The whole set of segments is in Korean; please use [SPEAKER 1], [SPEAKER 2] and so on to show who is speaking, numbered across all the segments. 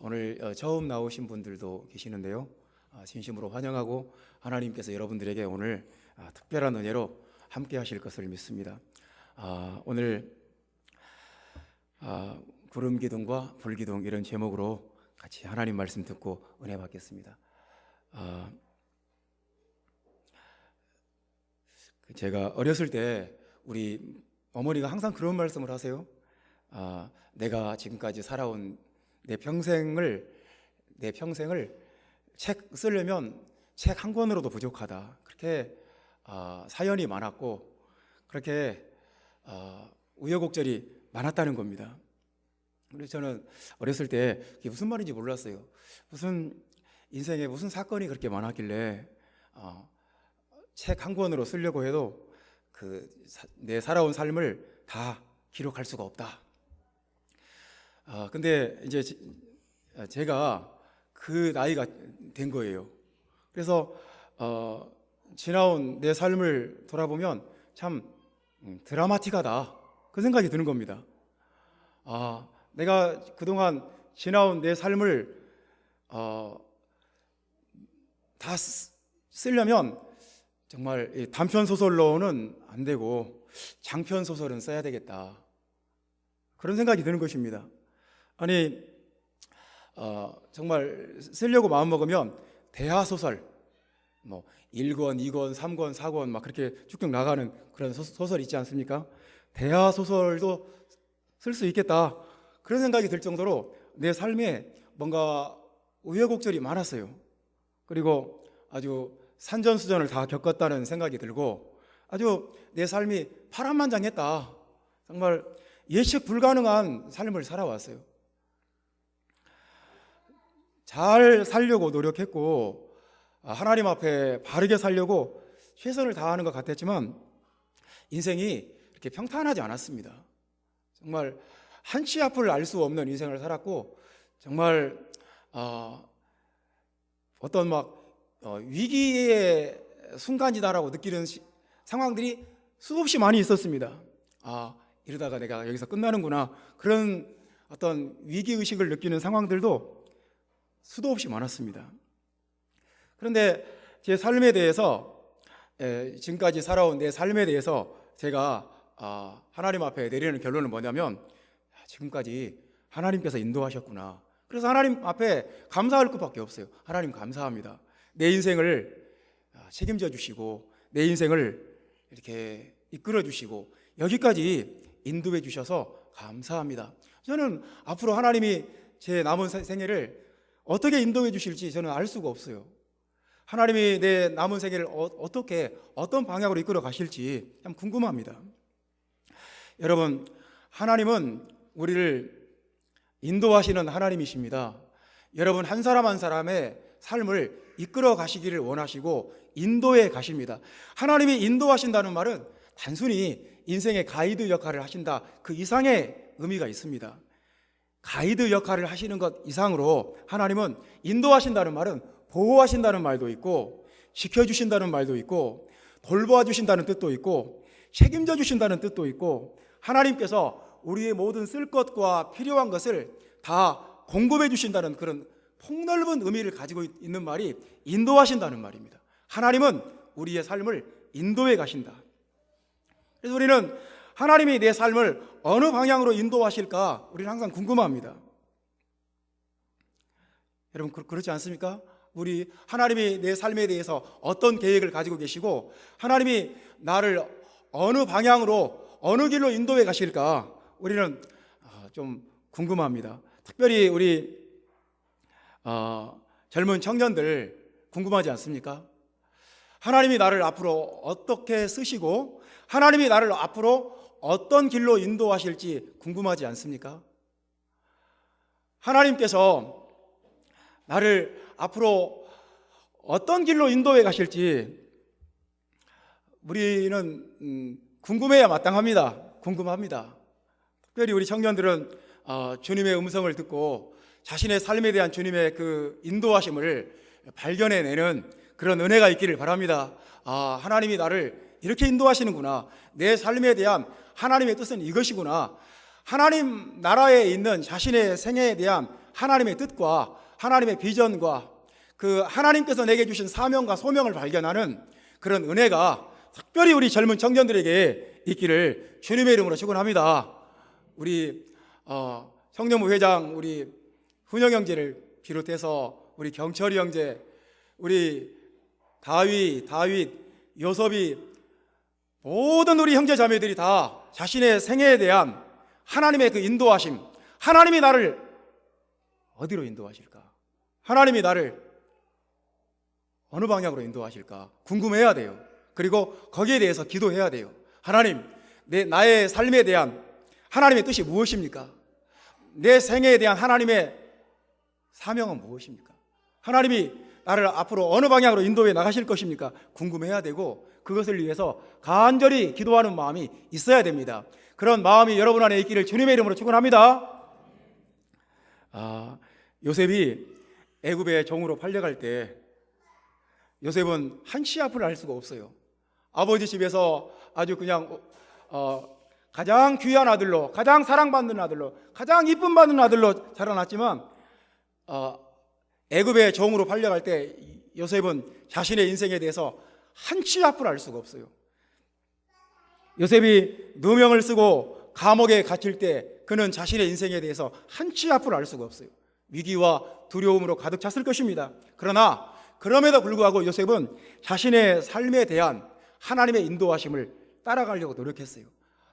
[SPEAKER 1] 오늘 처음 나오신 분들도 계시는데요. 진심으로 환영하고 하나님께서 여러분들에게 오늘 특별한 은혜로 함께 하실 것을 믿습니다. 오늘 구름기둥과 불기둥 이런 제목으로 같이 하나님 말씀 듣고 은혜 받겠습니다. 제가 어렸을 때 우리 어머니가 항상 그런 말씀을 하세요. 내가 지금까지 살아온 내 평생을 책 쓰려면 책 한 권으로도 부족하다. 그렇게 사연이 많았고 그렇게 우여곡절이 많았다는 겁니다. 그래서 저는 어렸을 때 그게 무슨 말인지 몰랐어요. 무슨 인생에 무슨 사건이 그렇게 많았길래 책 한 권으로 쓰려고 해도 내 살아온 삶을 다 기록할 수가 없다. 근데 이제 제가 그 나이가 된 거예요. 그래서 지나온 내 삶을 돌아보면 참 드라마틱하다, 그 생각이 드는 겁니다. 내가 그동안 지나온 내 삶을 다 쓰려면 정말 단편 소설로는 안 되고 장편 소설은 써야 되겠다, 그런 생각이 드는 것입니다. 아니 정말 쓰려고 마음먹으면 대하소설 1권, 2권, 3권, 4권 막 그렇게 쭉쭉 나가는 그런 소설 있지 않습니까? 대하소설도 쓸 수 있겠다, 그런 생각이 들 정도로 내 삶에 뭔가 우여곡절이 많았어요. 그리고 아주 산전수전을 다 겪었다는 생각이 들고 아주 내 삶이 파란만장했다, 정말 예측 불가능한 삶을 살아왔어요. 잘 살려고 노력했고 하나님 앞에 바르게 살려고 최선을 다하는 것 같았지만 인생이 이렇게 평탄하지 않았습니다. 정말 한치 앞을 알 수 없는 인생을 살았고 정말 어떤 위기의 순간이다라고 느끼는 상황들이 수없이 많이 있었습니다. 이러다가 내가 여기서 끝나는구나, 그런 어떤 위기의식을 느끼는 상황들도 수도 없이 많았습니다. 그런데 제 삶에 대해서, 지금까지 살아온 내 삶에 대해서 제가 하나님 앞에 내리는 결론은 뭐냐면, 지금까지 하나님께서 인도하셨구나. 그래서 하나님 앞에 감사할 것밖에 없어요. 하나님 감사합니다. 내 인생을 책임져 주시고 내 인생을 이렇게 이끌어 주시고 여기까지 인도해 주셔서 감사합니다. 저는 앞으로 하나님이 제 남은 생애를 어떻게 인도해 주실지 저는 알 수가 없어요. 하나님이 내 남은 생애를 어떤 방향으로 이끌어 가실지 참 궁금합니다. 여러분, 하나님은 우리를 인도하시는 하나님이십니다. 여러분 한 사람 한 사람의 삶을 이끌어 가시기를 원하시고 인도해 가십니다. 하나님이 인도하신다는 말은 단순히 인생의 가이드 역할을 하신다, 그 이상의 의미가 있습니다. 가이드 역할을 하시는 것 이상으로 하나님은 인도하신다는 말은 보호하신다는 말도 있고 지켜주신다는 말도 있고 돌보아 주신다는 뜻도 있고 책임져 주신다는 뜻도 있고 하나님께서 우리의 모든 쓸 것과 필요한 것을 다 공급해 주신다는 그런 폭넓은 의미를 가지고 있는 말이 인도하신다는 말입니다. 하나님은 우리의 삶을 인도해 가신다. 그래서 우리는 하나님이 내 삶을 어느 방향으로 인도하실까 우리는 항상 궁금합니다. 여러분 그렇지 않습니까? 우리 하나님이 내 삶에 대해서 어떤 계획을 가지고 계시고 하나님이 나를 어느 방향으로 어느 길로 인도해 가실까 우리는 좀 궁금합니다. 특별히 우리 젊은 청년들 궁금하지 않습니까? 하나님이 나를 앞으로 어떻게 쓰시고 하나님이 나를 앞으로 어떤 길로 인도하실지 궁금하지 않습니까? 하나님께서 나를 앞으로 어떤 길로 인도해 가실지 우리는 궁금해야 마땅합니다. 궁금합니다. 특별히 우리 청년들은 주님의 음성을 듣고 자신의 삶에 대한 주님의 그 인도하심을 발견해내는 그런 은혜가 있기를 바랍니다. 하나님이 나를 이렇게 인도하시는구나, 내 삶에 대한 하나님의 뜻은 이것이구나, 하나님 나라에 있는 자신의 생애에 대한 하나님의 뜻과 하나님의 비전과 그 하나님께서 내게 주신 사명과 소명을 발견하는 그런 은혜가 특별히 우리 젊은 청년들에게 있기를 주님의 이름으로 축원합니다. 우리 청년부 회장 우리 훈영 형제를 비롯해서 우리 경철이 형제, 우리 다윗, 요섭이 모든 우리 형제 자매들이 다 자신의 생애에 대한 하나님의 그 인도하심, 하나님이 나를 어디로 인도하실까? 하나님이 나를 어느 방향으로 인도하실까? 궁금해야 돼요. 그리고 거기에 대해서 기도해야 돼요. 하나님, 나의 삶에 대한 하나님의 뜻이 무엇입니까? 내 생애에 대한 하나님의 사명은 무엇입니까? 하나님이 나를 앞으로 어느 방향으로 인도해 나가실 것입니까? 궁금해야 되고 그것을 위해서 간절히 기도하는 마음이 있어야 됩니다. 그런 마음이 여러분 안에 있기를 주님의 이름으로 축원합니다. 요셉이 애굽의 종으로 팔려갈 때 요셉은 한치 앞을 알 수가 없어요. 아버지 집에서 아주 그냥 가장 귀한 아들로, 가장 사랑받는 아들로, 가장 이쁨 받는 아들로 자라났지만 애굽의 종으로 팔려갈 때 요셉은 자신의 인생에 대해서 한치 앞을 알 수가 없어요. 요셉이 누명을 쓰고 감옥에 갇힐 때 그는 자신의 인생에 대해서 한치 앞을 알 수가 없어요. 위기와 두려움으로 가득 찼을 것입니다. 그러나 그럼에도 불구하고 요셉은 자신의 삶에 대한 하나님의 인도하심을 따라가려고 노력했어요.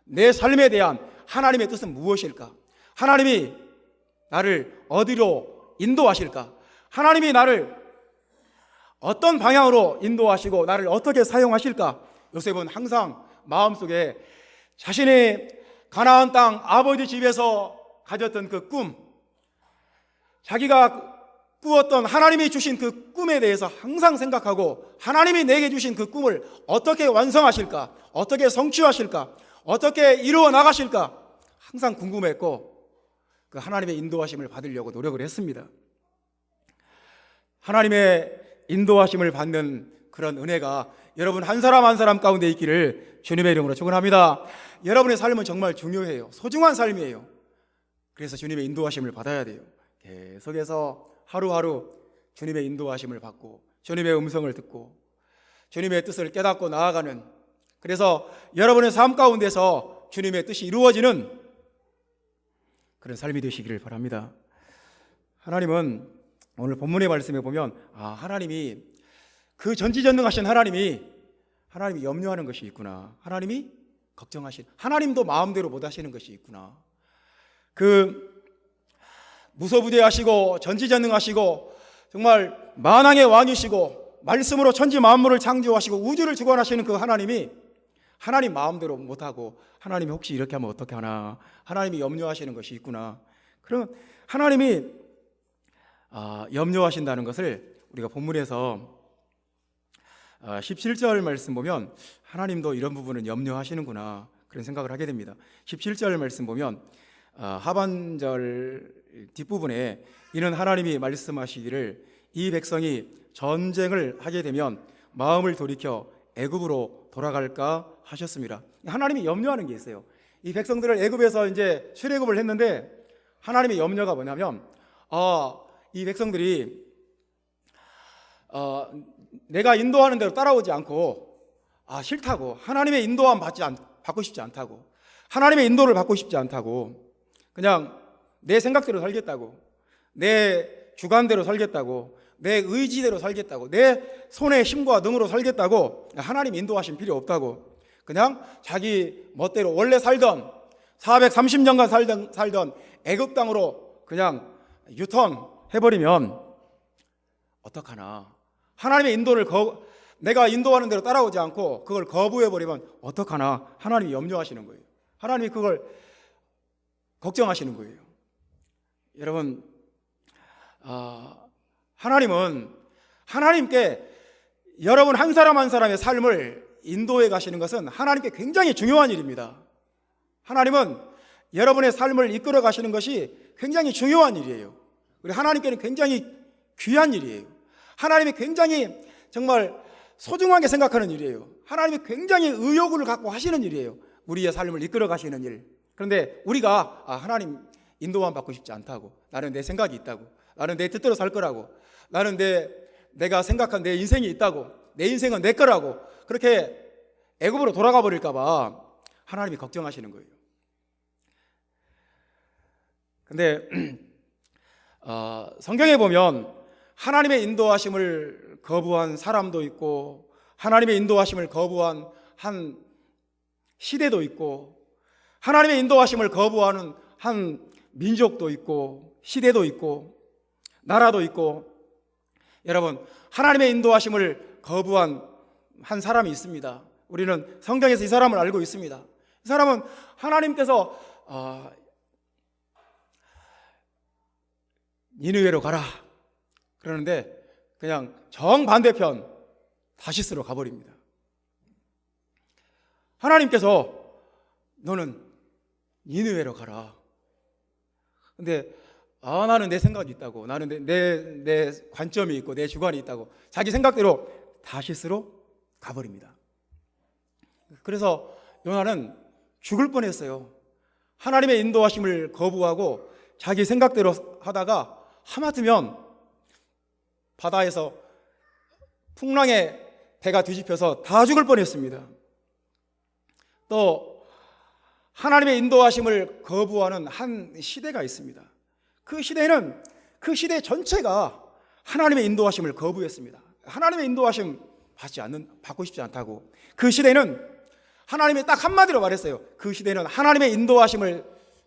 [SPEAKER 1] 내 삶에 대한 하나님의 뜻은 무엇일까? 하나님이 나를 어디로 인도하실까? 하나님이 나를 어떤 방향으로 인도하시고 나를 어떻게 사용하실까? 요셉은 항상 마음속에 자신의 가나안 땅 아버지 집에서 가졌던 그 꿈, 자기가 꾸었던 하나님이 주신 그 꿈에 대해서 항상 생각하고 하나님이 내게 주신 그 꿈을 어떻게 완성하실까? 어떻게 성취하실까? 어떻게 이루어 나가실까? 항상 궁금했고 그 하나님의 인도하심을 받으려고 노력을 했습니다. 하나님의 인도하심을 받는 그런 은혜가 여러분 한 사람 한 사람 가운데 있기를 주님의 이름으로 축원합니다. 여러분의 삶은 정말 중요해요. 소중한 삶이에요. 그래서 주님의 인도하심을 받아야 돼요. 계속해서 하루하루 주님의 인도하심을 받고 주님의 음성을 듣고 주님의 뜻을 깨닫고 나아가는, 그래서 여러분의 삶 가운데서 주님의 뜻이 이루어지는 그런 삶이 되시기를 바랍니다. 하나님은 오늘 본문의 말씀에 보면 하나님이 그 전지전능하신 하나님이 염려하는 것이 있구나. 하나님이 걱정하신, 하나님도 마음대로 못 하시는 것이 있구나. 그 무소부재하시고 전지전능하시고 정말 만왕의 왕이시고 말씀으로 천지 만물을 창조하시고 우주를 주관하시는 그 하나님이 하나님 마음대로 못하고 하나님이 혹시 이렇게 하면 어떻게 하나, 하나님이 염려하시는 것이 있구나. 그럼 하나님이 염려하신다는 것을 우리가 본문에서 17절 말씀 보면 하나님도 이런 부분은 염려하시는구나 그런 생각을 하게 됩니다. 17절 말씀 보면 하반절 뒷부분에 이는 하나님이 말씀하시기를 이 백성이 전쟁을 하게 되면 마음을 돌이켜 애굽으로 돌아갈까 하셨습니다. 하나님이 염려하는 게 있어요. 이 백성들을 애굽에서 이제 출애굽을 했는데 하나님의 염려가 뭐냐면 이 백성들이 내가 인도하는 대로 따라오지 않고 싫다고, 하나님의 인도함 받고 싶지 않다고, 하나님의 인도를 받고 싶지 않다고, 그냥 내 생각대로 살겠다고, 내 주관대로 살겠다고, 내 의지대로 살겠다고, 내 손의 힘과 능으로 살겠다고, 하나님 인도하심 필요 없다고, 그냥 자기 멋대로 원래 살던 430년간 살던 애굽 땅으로 그냥 유턴 해버리면 어떡하나. 하나님의 인도를 내가 인도하는 대로 따라오지 않고 그걸 거부해버리면 어떡하나. 하나님이 염려하시는 거예요. 하나님이 그걸 걱정하시는 거예요. 여러분, 하나님은 하나님께 여러분 한 사람 한 사람의 삶을 인도해 가시는 것은 하나님께 굉장히 중요한 일입니다. 하나님은 여러분의 삶을 이끌어 가시는 것이 굉장히 중요한 일이에요. 그리고 하나님께는 굉장히 귀한 일이에요. 하나님이 굉장히 정말 소중하게 생각하는 일이에요. 하나님이 굉장히 의욕을 갖고 하시는 일이에요. 우리의 삶을 이끌어 가시는 일. 그런데 우리가 하나님 인도만 받고 싶지 않다고. 나는 내 생각이 있다고. 나는 내 뜻대로 살 거라고. 나는 내가 생각한 내 인생이 있다고. 내 인생은 내 거라고. 그렇게 애굽으로 돌아가 버릴까 봐 하나님이 걱정하시는 거예요. 근데 성경에 보면 하나님의 인도하심을 거부한 사람도 있고 하나님의 인도하심을 거부한 한 시대도 있고 하나님의 인도하심을 거부하는 한 민족도 있고 시대도 있고 나라도 있고, 여러분, 하나님의 인도하심을 거부한 한 사람이 있습니다. 우리는 성경에서 이 사람을 알고 있습니다. 이 사람은 하나님께서 니느웨로 가라 그러는데 그냥 정반대편 다시스로 가버립니다. 하나님께서 너는 니느웨로 가라. 근데 나는 내 생각이 있다고, 나는 내 관점이 있고 내 주관이 있다고 자기 생각대로 다시스로 가버립니다. 그래서 요나는 죽을 뻔했어요. 하나님의 인도하심을 거부하고 자기 생각대로 하다가 하마터면 바다에서 풍랑에 배가 뒤집혀서 다 죽을 뻔했습니다. 또 하나님의 인도하심을 거부하는 한 시대가 있습니다. 그 시대 전체가 하나님의 인도하심을 거부했습니다. 하나님의 인도하심 받고 싶지 않다고. 그 시대는 하나님이 딱 한마디로 말했어요. 그 시대는 하나님의 인도하심을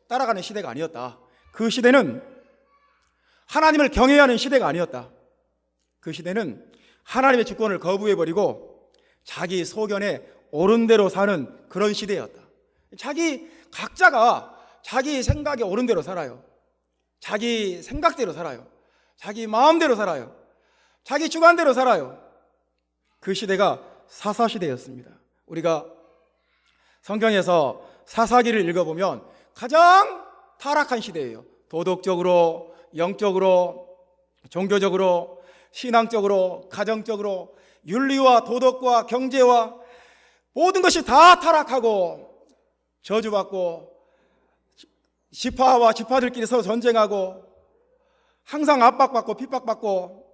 [SPEAKER 1] 따라가는 시대가 아니었다. 그 시대는 하나님을 경외해야 하는 시대가 아니었다. 그 시대는 하나님의 주권을 거부해버리고 자기 소견에 옳은 대로 사는 그런 시대였다. 각자가 자기 생각에 옳은 대로 살아요. 자기 생각대로 살아요. 자기 마음대로 살아요. 자기 주관대로 살아요. 그 시대가 사사시대였습니다. 우리가 성경에서 사사기를 읽어보면 가장 타락한 시대예요. 도덕적으로, 영적으로, 종교적으로, 신앙적으로, 가정적으로, 윤리와 도덕과 경제와 모든 것이 다 타락하고 저주받고 지파와 지파들끼리 서로 전쟁하고 항상 압박받고 핍박받고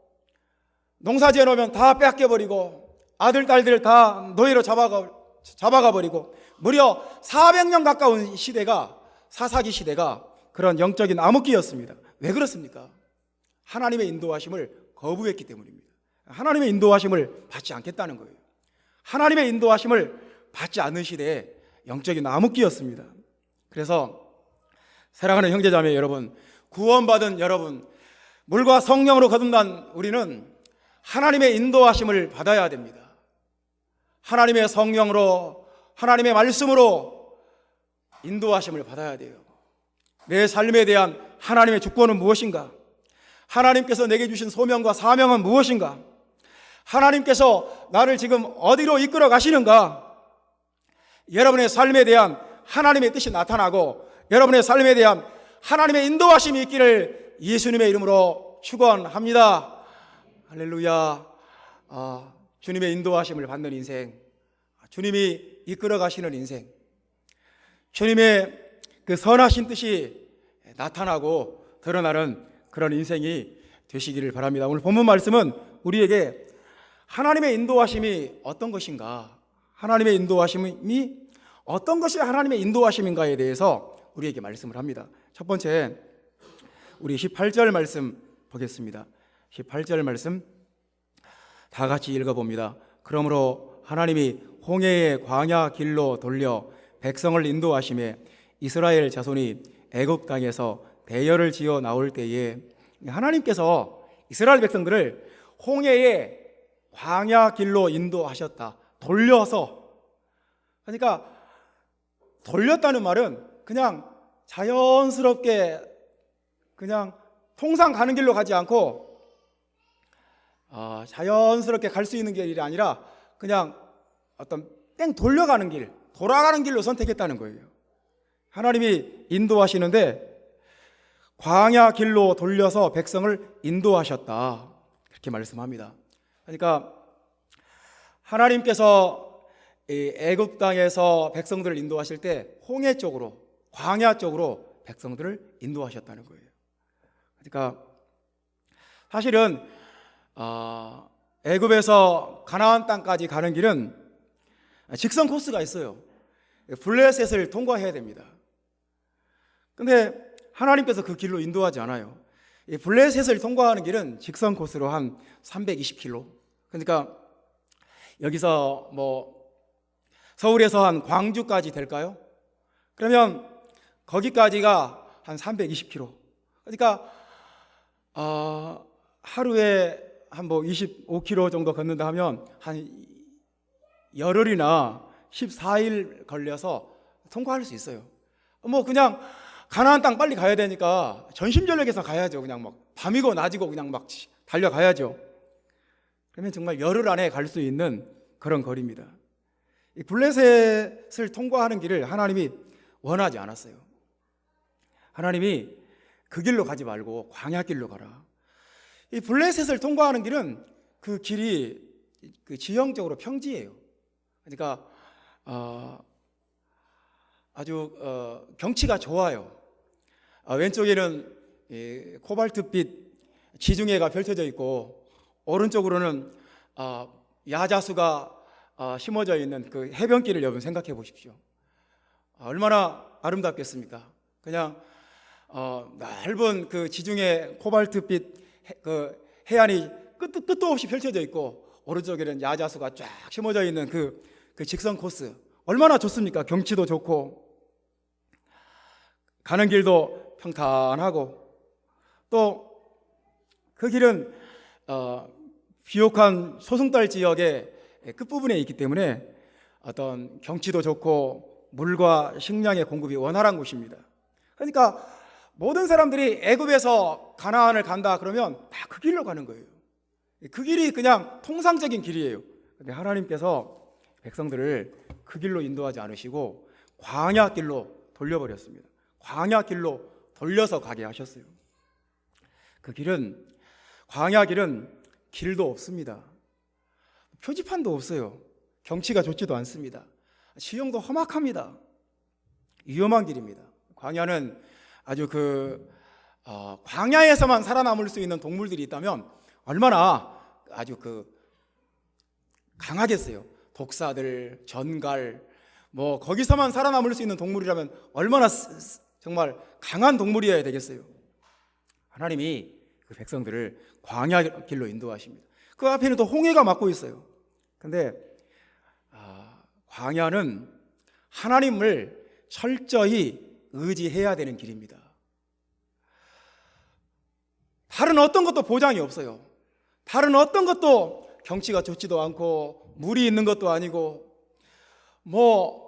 [SPEAKER 1] 농사지어 놓으면 다 뺏겨버리고 아들, 딸들 다 노예로 잡아가 버리고 무려 400년 가까운 시대가 사사기 시대가 그런 영적인 암흑기였습니다. 왜 그렇습니까? 하나님의 인도하심을 거부했기 때문입니다. 하나님의 인도하심을 받지 않겠다는 거예요. 하나님의 인도하심을 받지 않는 시대에 영적인 암흑기였습니다. 그래서 사랑하는 형제자매 여러분, 구원받은 여러분, 물과 성령으로 거듭난 우리는 하나님의 인도하심을 받아야 됩니다. 하나님의 성령으로, 하나님의 말씀으로 인도하심을 받아야 돼요. 내 삶에 대한 하나님의 주권은 무엇인가? 하나님께서 내게 주신 소명과 사명은 무엇인가? 하나님께서 나를 지금 어디로 이끌어 가시는가? 여러분의 삶에 대한 하나님의 뜻이 나타나고 여러분의 삶에 대한 하나님의 인도하심이 있기를 예수님의 이름으로 축원합니다. 할렐루야. 주님의 인도하심을 받는 인생, 주님이 이끌어 가시는 인생, 주님의 그 선하신 뜻이 나타나고 드러나는 그런 인생이 되시기를 바랍니다. 오늘 본문 말씀은 우리에게 하나님의 인도하심이 어떤 것인가, 하나님의 인도하심이 어떤 것이 하나님의 인도하심인가에 대해서 우리에게 말씀을 합니다. 첫 번째, 우리 18절 말씀 보겠습니다. 18절 말씀 다 같이 읽어봅니다. 그러므로 하나님이 홍해의 광야 길로 돌려 백성을 인도하심에 이스라엘 자손이 애굽 땅에서 대열을 지어 나올 때에 하나님께서 이스라엘 백성들을 홍해의 광야 길로 인도하셨다. 돌려서. 그러니까 돌렸다는 말은 그냥 자연스럽게 그냥 통상 가는 길로 가지 않고 자연스럽게 갈 수 있는 길이 아니라 그냥 어떤 돌려가는 길, 돌아가는 길로 선택했다는 거예요. 하나님이 인도하시는데 광야 길로 돌려서 백성을 인도하셨다. 그렇게 말씀합니다. 그러니까 하나님께서 애굽 땅에서 백성들을 인도하실 때 홍해 쪽으로, 광야 쪽으로 백성들을 인도하셨다는 거예요. 그러니까 사실은 애굽에서 가나안 땅까지 가는 길은 직선 코스가 있어요. 블레셋을 통과해야 됩니다. 근데 하나님께서 그 길로 인도하지 않아요. 이 블레셋을 통과하는 길은 직선 코스로 한 320km. 그러니까 여기서 뭐 서울에서 한 광주까지 될까요? 그러면 거기까지가 한 320km. 그러니까 하루에 한 뭐 25km 정도 걷는다 하면 한 열흘이나 14일 걸려서 통과할 수 있어요. 뭐 그냥 가나안 땅 빨리 가야 되니까 전심전력해서 가야죠. 그냥 막 밤이고 낮이고 그냥 막 달려가야죠. 그러면 정말 열흘 안에 갈 수 있는 그런 거리입니다. 이 블레셋을 통과하는 길을 하나님이 원하지 않았어요. 하나님이 그 길로 가지 말고 광야길로 가라. 이 블레셋을 통과하는 길은 그 길이 그 지형적으로 평지예요. 그러니까 아주 경치가 좋아요. 왼쪽에는 코발트빛 지중해가 펼쳐져 있고 오른쪽으로는 야자수가 심어져 있는 그 해변길을 여러분 생각해 보십시오. 얼마나 아름답겠습니까? 그냥 넓은 그 지중해 코발트빛 그 해안이 끝도 없이 펼쳐져 있고 오른쪽에는 야자수가 쫙 심어져 있는 그 직선 코스 얼마나 좋습니까? 경치도 좋고 가는 길도 평탄하고 또 그 길은 비옥한 소승달 지역의 끝부분에 있기 때문에 어떤 경치도 좋고 물과 식량의 공급이 원활한 곳입니다. 그러니까 모든 사람들이 애굽에서 가나안을 간다 그러면 다 그 길로 가는 거예요. 그 길이 그냥 통상적인 길이에요. 근데 하나님께서 백성들을 그 길로 인도하지 않으시고 광야길로 돌려버렸습니다. 광야길로 돌려서 가게 하셨어요. 그 길은 광야길은 길도 없습니다. 표지판도 없어요. 경치가 좋지도 않습니다. 지형도 험악합니다. 위험한 길입니다. 광야는 아주 광야에서만 살아남을 수 있는 동물들이 있다면 얼마나 아주 강하겠어요. 독사들, 전갈, 뭐 거기서만 살아남을 수 있는 동물이라면 얼마나 정말 강한 동물이어야 되겠어요. 하나님이 그 백성들을 광야 길로 인도하십니다. 그 앞에는 또 홍해가 막고 있어요. 근데 광야는 하나님을 철저히 의지해야 되는 길입니다. 다른 어떤 것도 보장이 없어요. 다른 어떤 것도 경치가 좋지도 않고 물이 있는 것도 아니고 뭐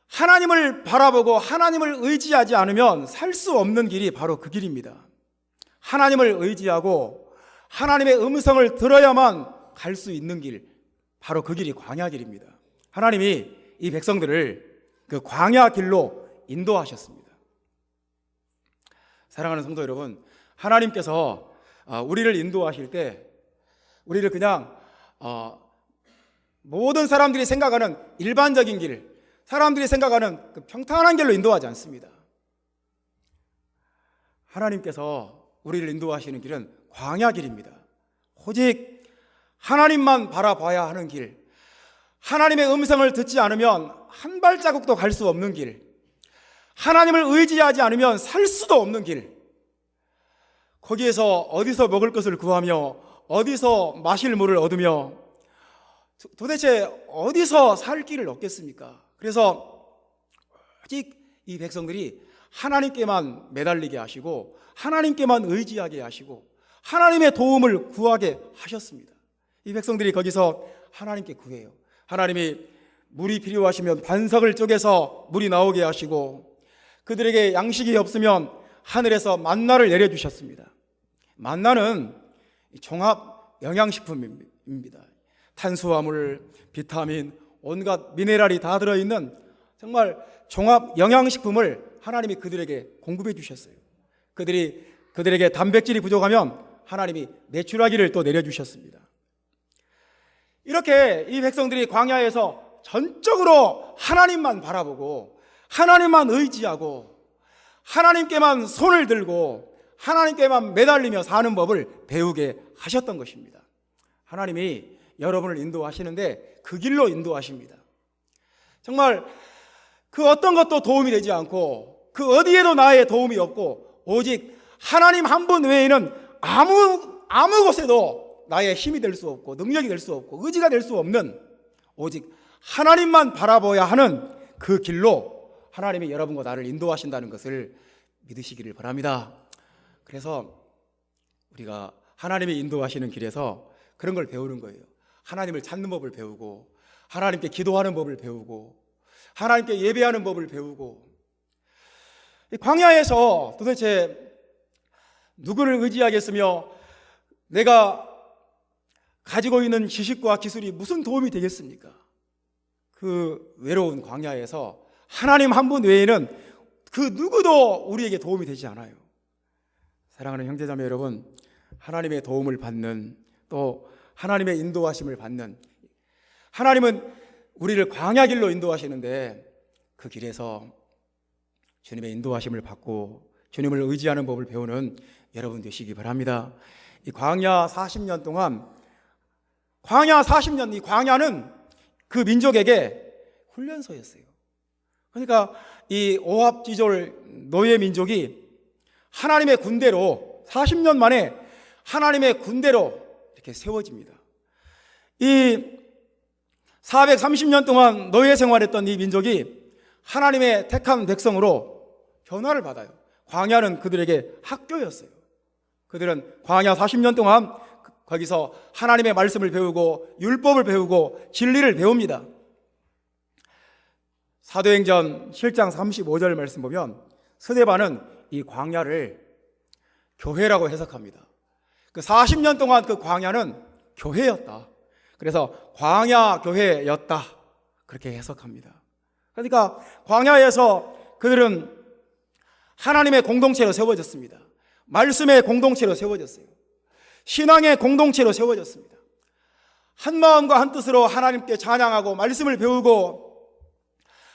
[SPEAKER 1] 하나님을 바라보고 하나님을 의지하지 않으면 살 수 없는 길이 바로 그 길입니다. 하나님을 의지하고 하나님의 음성을 들어야만 갈 수 있는 길, 바로 그 길이 광야 길입니다. 하나님이 이 백성들을 그 광야 길로 인도하셨습니다. 사랑하는 성도 여러분, 하나님께서 우리를 인도하실 때 우리를 그냥 모든 사람들이 생각하는 일반적인 길, 사람들이 생각하는 그 평탄한 길로 인도하지 않습니다. 하나님께서 우리를 인도하시는 길은 광야 길입니다. 오직 하나님만 바라봐야 하는 길, 하나님의 음성을 듣지 않으면 한 발자국도 갈 수 없는 길, 하나님을 의지하지 않으면 살 수도 없는 길, 거기에서 어디서 먹을 것을 구하며 어디서 마실 물을 얻으며 도대체 어디서 살 길을 얻겠습니까? 그래서 오직 이 백성들이 하나님께만 매달리게 하시고 하나님께만 의지하게 하시고 하나님의 도움을 구하게 하셨습니다. 이 백성들이 거기서 하나님께 구해요. 하나님이 물이 필요하시면 반석을 쪼개서 물이 나오게 하시고 그들에게 양식이 없으면 하늘에서 만나를 내려주셨습니다. 만나는 종합 영양식품입니다. 탄수화물, 비타민, 온갖 미네랄이 다 들어있는 정말 종합 영양식품을 하나님이 그들에게 공급해 주셨어요. 그들에게 단백질이 부족하면 하나님이 메추라기를 또 내려주셨습니다. 이렇게 이 백성들이 광야에서 전적으로 하나님만 바라보고 하나님만 의지하고 하나님께만 손을 들고 하나님께만 매달리며 사는 법을 배우게 하셨던 것입니다. 하나님이 여러분을 인도하시는데 그 길로 인도하십니다. 정말 그 어떤 것도 도움이 되지 않고 그 어디에도 나의 도움이 없고 오직 하나님 한 분 외에는 아무 곳에도 나의 힘이 될 수 없고 능력이 될 수 없고 의지가 될 수 없는 오직 하나님만 바라봐야 하는 그 길로 하나님이 여러분과 나를 인도하신다는 것을 믿으시기를 바랍니다. 그래서 우리가 하나님이 인도하시는 길에서 그런 걸 배우는 거예요. 하나님을 찾는 법을 배우고 하나님께 기도하는 법을 배우고 하나님께 예배하는 법을 배우고 이 광야에서 도대체 누구를 의지하겠으며 내가 가지고 있는 지식과 기술이 무슨 도움이 되겠습니까? 그 외로운 광야에서 하나님 한 분 외에는 그 누구도 우리에게 도움이 되지 않아요. 사랑하는 형제자매 여러분, 하나님의 도움을 받는 또 하나님의 인도하심을 받는 하나님은 우리를 광야길로 인도하시는데 그 길에서 주님의 인도하심을 받고 주님을 의지하는 법을 배우는 여러분 되시기 바랍니다. 이 광야 40년 동안 이 광야는 그 민족에게 훈련소였어요. 그러니까 이 오합지졸 노예 민족이 하나님의 군대로 40년 만에 하나님의 군대로 이렇게 세워집니다. 이 430년 동안 노예 생활했던 이 민족이 하나님의 택한 백성으로 변화를 받아요. 광야는 그들에게 학교였어요. 그들은 광야 40년 동안 거기서 하나님의 말씀을 배우고 율법을 배우고 진리를 배웁니다. 사도행전 7장 35절 말씀 보면 스데반은 이 광야를 교회라고 해석합니다. 그 40년 동안 그 광야는 교회였다. 그래서 광야 교회였다. 그렇게 해석합니다. 그러니까 광야에서 그들은 하나님의 공동체로 세워졌습니다. 말씀의 공동체로 세워졌어요. 신앙의 공동체로 세워졌습니다. 한 마음과 한 뜻으로 하나님께 찬양하고 말씀을 배우고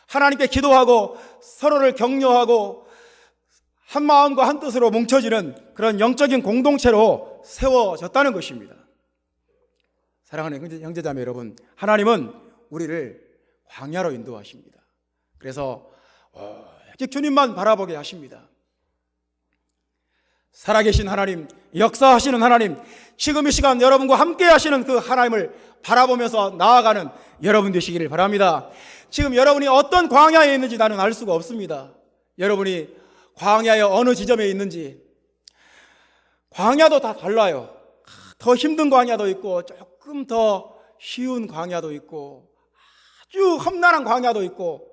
[SPEAKER 1] 하나님께 기도하고 서로를 격려하고 한 마음과 한 뜻으로 뭉쳐지는 그런 영적인 공동체로 세워졌다는 것입니다. 사랑하는 형제자매 여러분, 하나님은 우리를 광야로 인도하십니다. 그래서 오직 주님만 바라보게 하십니다. 살아계신 하나님, 역사하시는 하나님, 지금 이 시간 여러분과 함께 하시는 그 하나님을 바라보면서 나아가는 여러분 되시기를 바랍니다. 지금 여러분이 어떤 광야에 있는지 나는 알 수가 없습니다. 여러분이 광야의 어느 지점에 있는지. 광야도 다 달라요. 더 힘든 광야도 있고 조금 더 쉬운 광야도 있고 아주 험난한 광야도 있고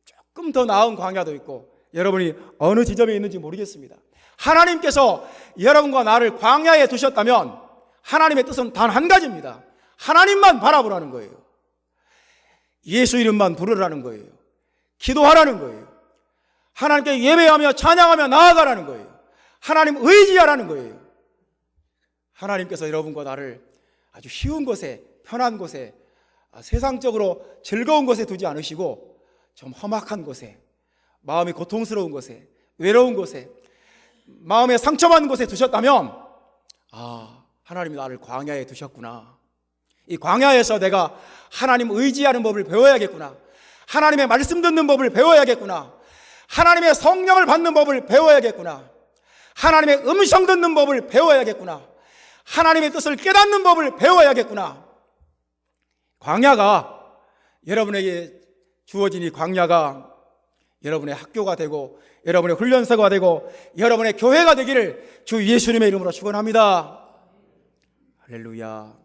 [SPEAKER 1] 조금 더 나은 광야도 있고 여러분이 어느 지점에 있는지 모르겠습니다. 하나님께서 여러분과 나를 광야에 두셨다면 하나님의 뜻은 단 한 가지입니다. 하나님만 바라보라는 거예요. 예수 이름만 부르라는 거예요. 기도하라는 거예요. 하나님께 예배하며 찬양하며 나아가라는 거예요. 하나님 의지하라는 거예요. 하나님께서 여러분과 나를 아주 쉬운 곳에, 편한 곳에, 세상적으로 즐거운 곳에 두지 않으시고 좀 험악한 곳에, 마음이 고통스러운 곳에, 외로운 곳에, 마음에 상처받는 곳에 두셨다면 하나님이 나를 광야에 두셨구나. 이 광야에서 내가 하나님 의지하는 법을 배워야겠구나. 하나님의 말씀 듣는 법을 배워야겠구나. 하나님의 성령을 받는 법을 배워야겠구나. 하나님의 음성 듣는 법을 배워야겠구나. 하나님의 뜻을 깨닫는 법을 배워야겠구나. 광야가 여러분에게 주어진 이 광야가 여러분의 학교가 되고 여러분의 훈련소가 되고 여러분의 교회가 되기를 주 예수님의 이름으로 축원합니다. 할렐루야.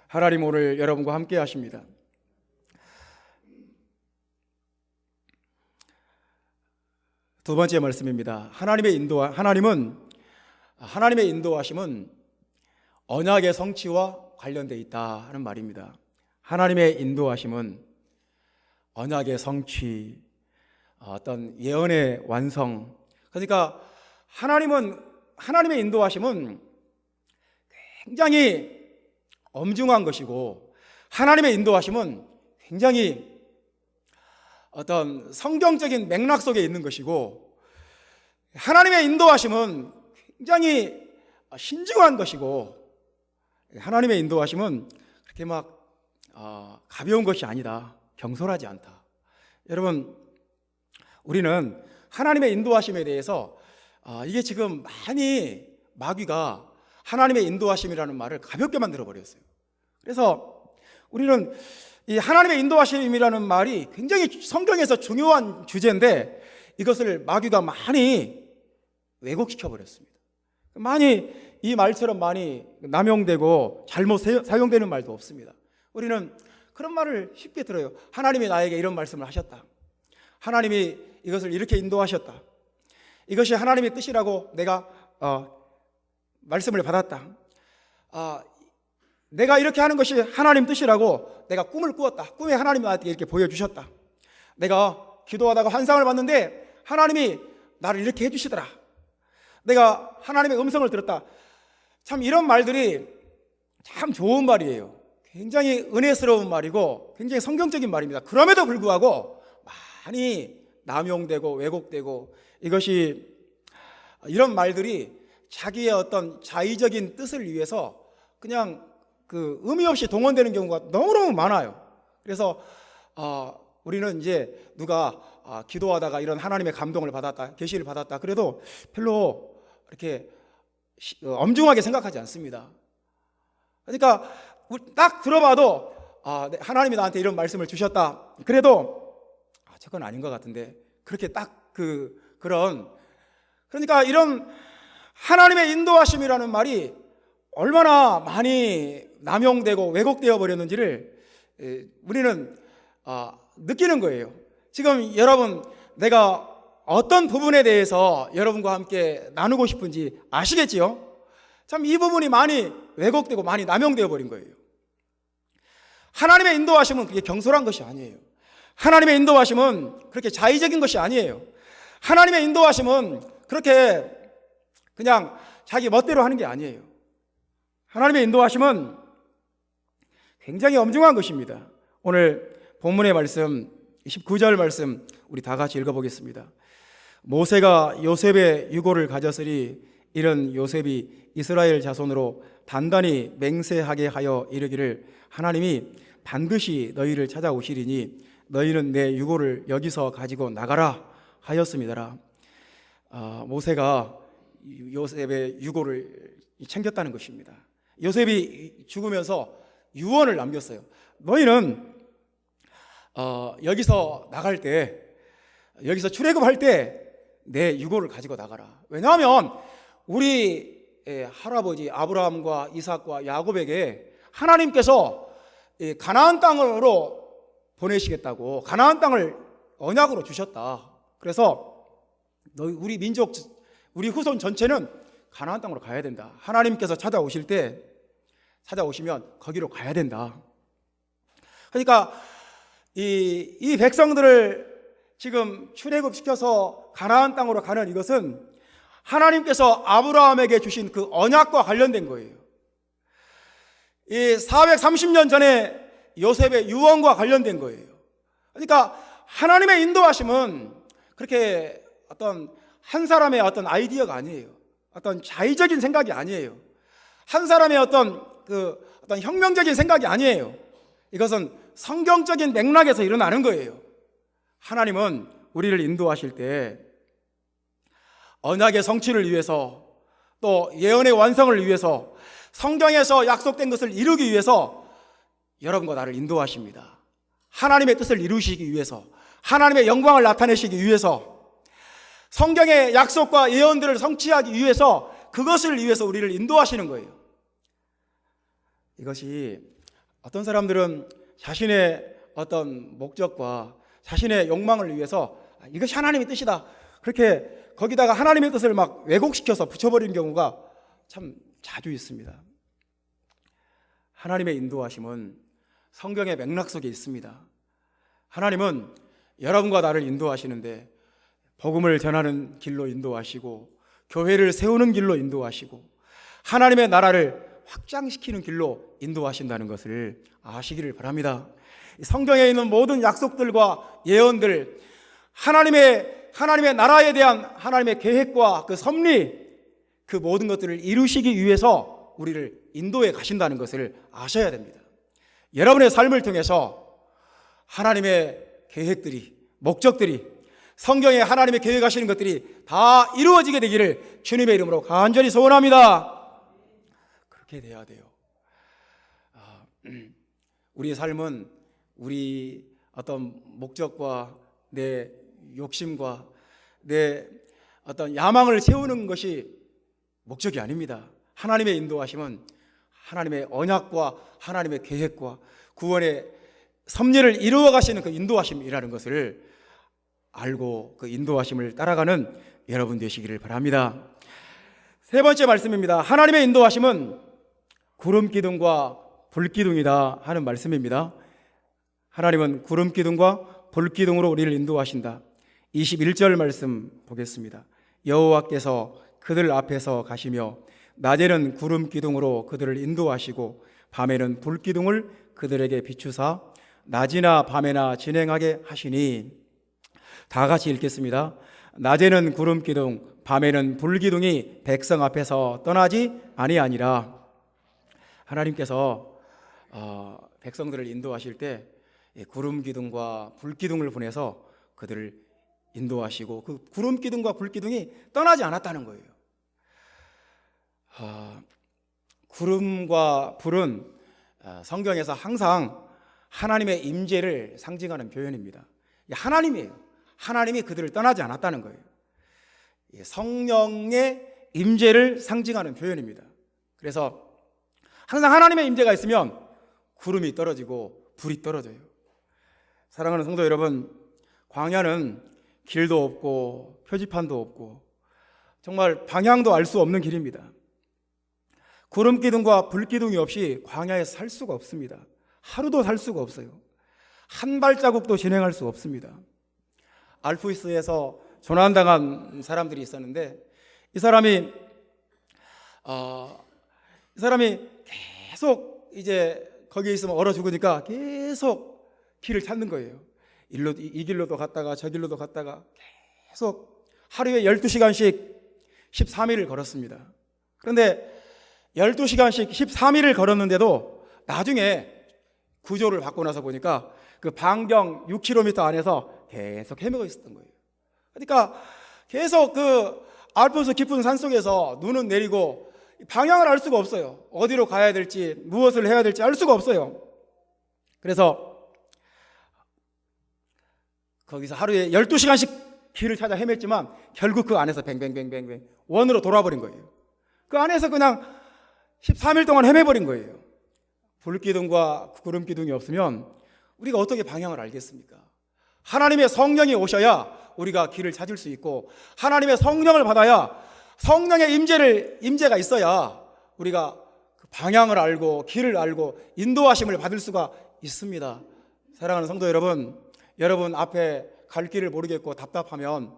[SPEAKER 1] 하나님 오늘 여러분과 함께 하십니다. 두 번째 말씀입니다. 하나님의 인도하심은 언약의 성취와 관련되어 있다 하는 말입니다. 하나님의 인도하심은 언약의 성취, 어떤 예언의 완성. 그러니까 하나님의 인도하심은 굉장히 엄중한 것이고 하나님의 인도하심은 굉장히 어떤 성경적인 맥락 속에 있는 것이고 하나님의 인도하심은 굉장히 신중한 것이고, 하나님의 인도하심은 그렇게 막 가벼운 것이 아니다, 경솔하지 않다. 여러분, 우리는 하나님의 인도하심에 대해서 이게 지금 많이 마귀가 하나님의 인도하심이라는 말을 가볍게 만들어 버렸어요. 그래서 우리는 이 하나님의 인도하심이라는 말이 굉장히 성경에서 중요한 주제인데 이것을 마귀가 많이 왜곡시켜 버렸습니다. 많이 이 말처럼 많이 남용되고 잘못 사용되는 말도 없습니다. 우리는 그런 말을 쉽게 들어요. 하나님이 나에게 이런 말씀을 하셨다. 하나님이 이것을 이렇게 인도하셨다. 이것이 하나님의 뜻이라고 내가 말씀을 받았다. 내가 이렇게 하는 것이 하나님 뜻이라고 내가 꿈을 꾸었다. 꿈에 하나님이 나한테 이렇게 보여주셨다. 내가 기도하다가 환상을 봤는데 하나님이 나를 이렇게 해주시더라. 내가 하나님의 음성을 들었다. 참 이런 말들이 참 좋은 말이에요. 굉장히 은혜스러운 말이고 굉장히 성경적인 말입니다. 그럼에도 불구하고 많이 남용되고 왜곡되고, 이것이 이런 말들이 자기의 어떤 자의적인 뜻을 위해서 그냥 그 의미 없이 동원되는 경우가 너무너무 많아요. 그래서 우리는 이제 누가 기도하다가 이런 하나님의 감동을 받았다, 계시를 받았다, 그래도 별로 이렇게 엄중하게 생각하지 않습니다. 그러니까 딱 들어봐도 하나님이 나한테 이런 말씀을 주셨다, 그래도 저건 아닌 것 같은데, 그렇게 딱 그러니까 이런 하나님의 인도하심이라는 말이 얼마나 많이 남용되고 왜곡되어 버렸는지를 우리는 느끼는 거예요. 지금 여러분, 내가 어떤 부분에 대해서 여러분과 함께 나누고 싶은지 아시겠지요? 참 이 부분이 많이 왜곡되고 많이 남용되어 버린 거예요. 하나님의 인도하심은 그게 경솔한 것이 아니에요. 하나님의 인도하심은 그렇게 자의적인 것이 아니에요. 하나님의 인도하심은 그렇게 그냥 자기 멋대로 하는 게 아니에요. 하나님의 인도하심은 굉장히 엄중한 것입니다. 오늘 본문의 말씀 19절 말씀 우리 다 같이 읽어보겠습니다. 모세가 요셉의 유고를 가졌으니 이런 요셉이 이스라엘 자손으로 단단히 맹세하게 하여 이르기를 하나님이 반드시 너희를 찾아오시리니 너희는 내 유고를 여기서 가지고 나가라 하였습니다. 모세가 요셉의 유고를 챙겼다는 것입니다. 요셉이 죽으면서 유언을 남겼어요. 너희는 여기서 나갈 때, 여기서 출애굽할 때 내 유고를 가지고 나가라. 왜냐하면 우리 할아버지 아브라함과 이삭과 야곱에게 하나님께서 가나안 땅으로 보내시겠다고, 가나안 땅을 언약으로 주셨다. 그래서 우리 민족, 우리 후손 전체는 가나안 땅으로 가야 된다. 하나님께서 찾아오시면 거기로 가야 된다. 그러니까 이 백성들을 지금 출애굽시켜서 가나안 땅으로 가는 이것은 하나님께서 아브라함에게 주신 그 언약과 관련된 거예요. 이 430년 전에 요셉의 유언과 관련된 거예요. 그러니까 하나님의 인도하심은 그렇게 어떤 한 사람의 어떤 아이디어가 아니에요. 어떤 자의적인 생각이 아니에요. 한 사람의 어떤 혁명적인 생각이 아니에요. 이것은 성경적인 맥락에서 일어나는 거예요. 하나님은 우리를 인도하실 때 언약의 성취를 위해서, 또 예언의 완성을 위해서, 성경에서 약속된 것을 이루기 위해서 여러분과 나를 인도하십니다. 하나님의 뜻을 이루시기 위해서, 하나님의 영광을 나타내시기 위해서, 성경의 약속과 예언들을 성취하기 위해서, 그것을 위해서 우리를 인도하시는 거예요. 이것이 어떤 사람들은 자신의 어떤 목적과 자신의 욕망을 위해서 이것이 하나님의 뜻이다, 그렇게 거기다가 하나님의 뜻을 막 왜곡시켜서 붙여버리는 경우가 참 자주 있습니다. 하나님의 인도하심은 성경의 맥락 속에 있습니다. 하나님은 여러분과 나를 인도하시는데 복음을 전하는 길로 인도하시고, 교회를 세우는 길로 인도하시고, 하나님의 나라를 확장시키는 길로 인도하신다는 것을 아시기를 바랍니다. 성경에 있는 모든 약속들과 예언들, 하나님의 나라에 대한 하나님의 계획과 그 섭리, 그 모든 것들을 이루시기 위해서 우리를 인도해 가신다는 것을 아셔야 됩니다. 여러분의 삶을 통해서 하나님의 계획들이, 목적들이, 성경에 하나님의 계획하시는 것들이 다 이루어지게 되기를 주님의 이름으로 간절히 소원합니다. 그렇게 돼야 돼요. 우리의 삶은 우리 어떤 목적과 내 욕심과 내 어떤 야망을 세우는 것이 목적이 아닙니다. 하나님의 인도하심은 하나님의 언약과 하나님의 계획과 구원의 섭리를 이루어 가시는 그 인도하심이라는 것을 알고 그 인도하심을 따라가는 여러분 되시기를 바랍니다. 세 번째 말씀입니다. 하나님의 인도하심은 구름 기둥과 불 기둥이다 하는 말씀입니다. 하나님은 구름 기둥과 불 기둥으로 우리를 인도하신다. 21절 말씀 보겠습니다. 여호와께서 그들 앞에서 가시며 낮에는 구름 기둥으로 그들을 인도하시고 밤에는 불 기둥을 그들에게 비추사 낮이나 밤에나 진행하게 하시니. 다 같이 읽겠습니다. 낮에는 구름 기둥, 밤에는 불 기둥이 백성 앞에서 떠나지 아니하니라. 하나님께서 백성들을 인도하실 때 구름 기둥과 불 기둥을 보내서 그들을 인도하시고 그 구름 기둥과 불 기둥이 떠나지 않았다는 거예요. 구름과 불은 성경에서 항상 하나님의 임재를 상징하는 표현입니다. 하나님이에요. 하나님이 그들을 떠나지 않았다는 거예요. 성령의 임재를 상징하는 표현입니다. 그래서 항상 하나님의 임재가 있으면 구름이 떨어지고 불이 떨어져요. 사랑하는 성도 여러분, 광야는 길도 없고 표지판도 없고 정말 방향도 알 수 없는 길입니다. 구름 기둥과 불 기둥이 없이 광야에서 살 수가 없습니다. 하루도 살 수가 없어요. 한 발자국도 진행할 수 없습니다. 알프스에서 조난당한 사람들이 있었는데 이 사람이 계속 이제 거기에 있으면 얼어 죽으니까 계속 길을 찾는 거예요. 이 길로도 갔다가 저 길로도 갔다가 계속 하루에 12시간씩 13일을 걸었습니다. 그런데 12시간씩 13일을 걸었는데도 나중에 구조를 받고 나서 보니까 그 반경 6km 안에서 계속 헤매고 있었던 거예요. 그러니까 계속 그 알프스 깊은 산속에서 눈은 내리고 방향을 알 수가 없어요. 어디로 가야 될지 무엇을 해야 될지 알 수가 없어요. 그래서 거기서 하루에 12시간씩 길을 찾아 헤맸지만 결국 그 안에서 뱅뱅뱅뱅뱅 원으로 돌아버린 거예요. 그 안에서 그냥 13일 동안 헤매버린 거예요. 불기둥과 구름 기둥이 없으면 우리가 어떻게 방향을 알겠습니까? 하나님의 성령이 오셔야 우리가 길을 찾을 수 있고 하나님의 성령을 받아야 성령의 임재가 있어야 우리가 그 방향을 알고 길을 알고 인도하심을 받을 수가 있습니다. 사랑하는 성도 여러분, 여러분 앞에 갈 길을 모르겠고 답답하면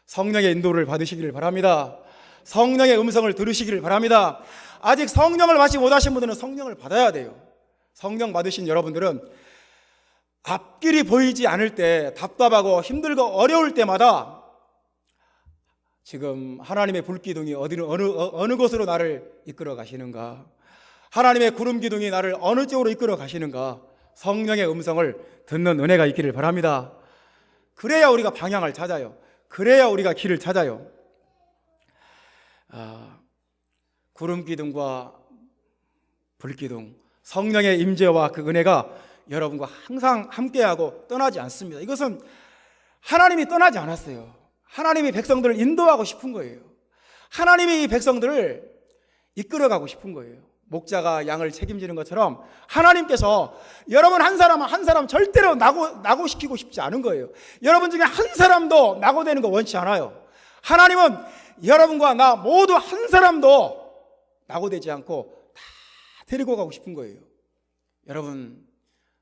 [SPEAKER 1] 성령의 인도를 받으시기를 바랍니다. 성령의 음성을 들으시기를 바랍니다. 아직 성령을 받지 못하신 분들은 성령을 받아야 돼요. 성령 받으신 여러분들은 앞길이 보이지 않을 때 답답하고 힘들고 어려울 때마다 지금 하나님의 불기둥이 어느 곳으로 나를 이끌어 가시는가, 하나님의 구름 기둥이 나를 어느 쪽으로 이끌어 가시는가, 성령의 음성을 듣는 은혜가 있기를 바랍니다. 그래야 우리가 방향을 찾아요. 그래야 우리가 길을 찾아요. 구름 기둥과 불 기둥, 성령의 임재와 그 은혜가 여러분과 항상 함께하고 떠나지 않습니다. 이것은 하나님이 떠나지 않았어요. 하나님이 백성들을 인도하고 싶은 거예요. 하나님이 이 백성들을 이끌어가고 싶은 거예요. 목자가 양을 책임지는 것처럼 하나님께서 여러분 한 사람 절대로 낙오시키고 싶지 않은 거예요. 여러분 중에 한 사람도 낙오되는 거 원치 않아요. 하나님은 여러분과 나 모두 한 사람도 낙오되지 않고 다 데리고 가고 싶은 거예요. 여러분,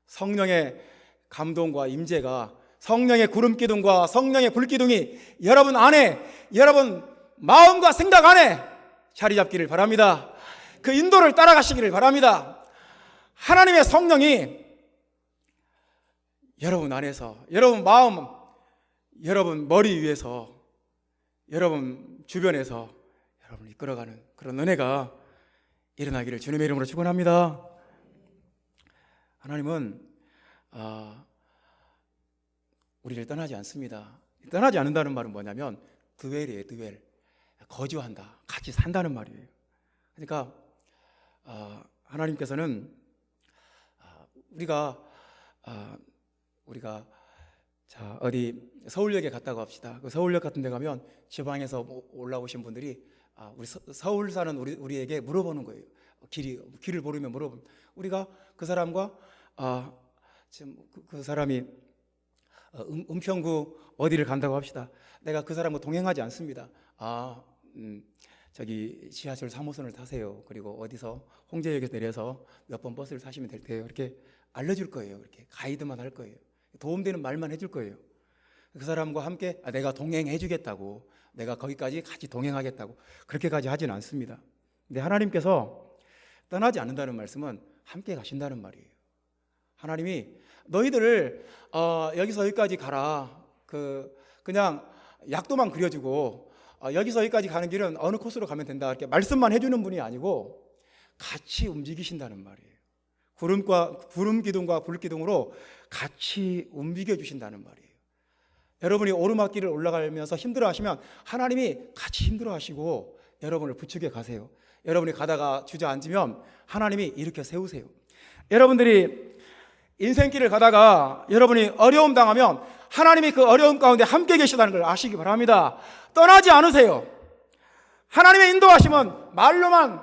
[SPEAKER 1] 성령의 감동과 임재가, 성령의 구름 기둥과 성령의 불 기둥이 여러분 안에, 여러분 마음과 생각 안에 자리 잡기를 바랍니다. 그 인도를 따라가시기를 바랍니다. 하나님의 성령이 여러분 안에서, 여러분 마음, 여러분 머리 위에서, 여러분 주변에서 여러분을 이끌어가는 그런 은혜가 일어나기를 주님의 이름으로 축원합니다. 하나님은 우리를 떠나지 않습니다. 떠나지 않는다는 말은 뭐냐면 드웰이에요. 드웰, 거주한다, 같이 산다는 말이에요. 그러니까 하나님께서는 우리가 자, 어디 서울역에 갔다고 합시다. 그 서울역 같은 데 가면 지방에서 올라오신 분들이 우리 서울 사는 우리에게 물어보는 거예요. 길을 모르면 물어보면, 우리가 그 사람과 지금 그 사람이 은평구 어디를 간다고 합시다. 내가 그 사람과 동행하지 않습니다. 저기 지하철 3호선을 타세요. 그리고 어디서 홍제역에서 내려서 몇 번 버스를 타시면 될 테요. 이렇게 알려줄 거예요. 이렇게 가이드만 할 거예요. 도움되는 말만 해줄 거예요. 그 사람과 함께 내가 동행해 주겠다고, 내가 거기까지 같이 동행하겠다고 그렇게까지 하지는 않습니다. 근데 하나님께서 떠나지 않는다는 말씀은 함께 가신다는 말이에요. 하나님이 너희들을 여기서 여기까지 가라, 그냥 약도만 그려주고 여기서 여기까지 가는 길은 어느 코스로 가면 된다, 이렇게 말씀만 해주는 분이 아니고 같이 움직이신다는 말이에요. 구름 기둥과 불 기둥으로 같이 움직여 주신다는 말이에요. 여러분이 오르막길을 올라가면서 힘들어하시면 하나님이 같이 힘들어하시고 여러분을 부축해 가세요. 여러분이 가다가 주저앉으면 하나님이 일으켜 세우세요. 여러분들이 인생길을 가다가 여러분이 어려움 당하면 하나님이 그 어려움 가운데 함께 계시다는 걸 아시기 바랍니다. 떠나지 않으세요. 하나님의 인도하심은 말로만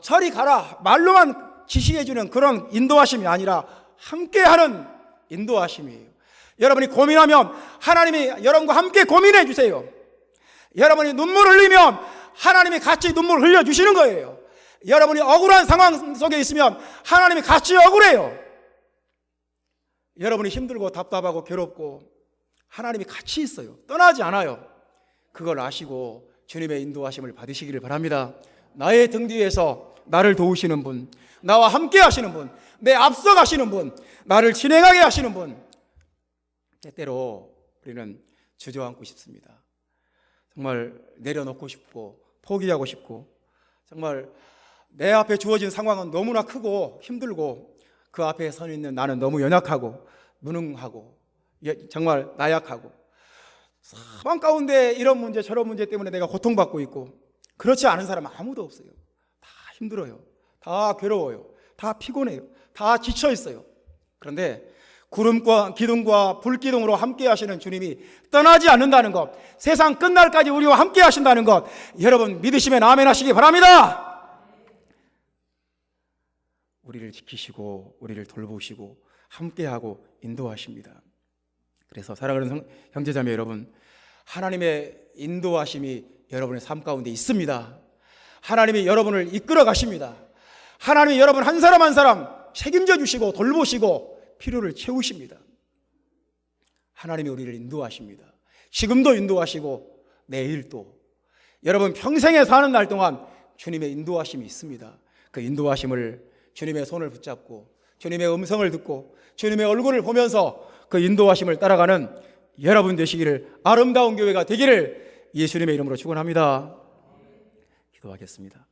[SPEAKER 1] 저리 가라, 말로만 지시해주는 그런 인도하심이 아니라 함께하는 인도하심이에요. 여러분이 고민하면 하나님이 여러분과 함께 고민해 주세요. 여러분이 눈물 흘리면 하나님이 같이 눈물 흘려주시는 거예요. 여러분이 억울한 상황 속에 있으면 하나님이 같이 억울해요. 여러분이 힘들고 답답하고 괴롭고 하나님이 같이 있어요. 떠나지 않아요. 그걸 아시고 주님의 인도하심을 받으시기를 바랍니다. 나의 등 뒤에서 나를 도우시는 분, 나와 함께 하시는 분, 내 앞서 가시는 분, 나를 진행하게 하시는 분, 때때로 우리는 주저앉고 싶습니다. 정말 내려놓고 싶고 포기하고 싶고, 정말 내 앞에 주어진 상황은 너무나 크고 힘들고 그 앞에 서 있는 나는 너무 연약하고 무능하고 정말 나약하고, 사방 가운데 이런 문제 저런 문제 때문에 내가 고통받고 있고, 그렇지 않은 사람 아무도 없어요. 다 힘들어요. 다 괴로워요. 다 피곤해요. 다 지쳐 있어요. 그런데 구름과 기둥과 불기둥으로 함께 하시는 주님이 떠나지 않는다는 것, 세상 끝날까지 우리와 함께 하신다는 것, 여러분 믿으시면 아멘 하시기 바랍니다. 우리를 지키시고 우리를 돌보시고 함께하고 인도하십니다. 그래서 사랑하는 형제자매 여러분, 하나님의 인도하심이 여러분의 삶 가운데 있습니다. 하나님이 여러분을 이끌어 가십니다. 하나님이 여러분 한 사람 한 사람 책임져 주시고 돌보시고 필요를 채우십니다. 하나님이 우리를 인도하십니다. 지금도 인도하시고 내일도, 여러분 평생에 사는 날 동안 주님의 인도하심이 있습니다. 그 인도하심을, 주님의 손을 붙잡고 주님의 음성을 듣고 주님의 얼굴을 보면서 그 인도하심을 따라가는 여러분 되시기를, 아름다운 교회가 되기를 예수님의 이름으로 축원합니다. 기도하겠습니다.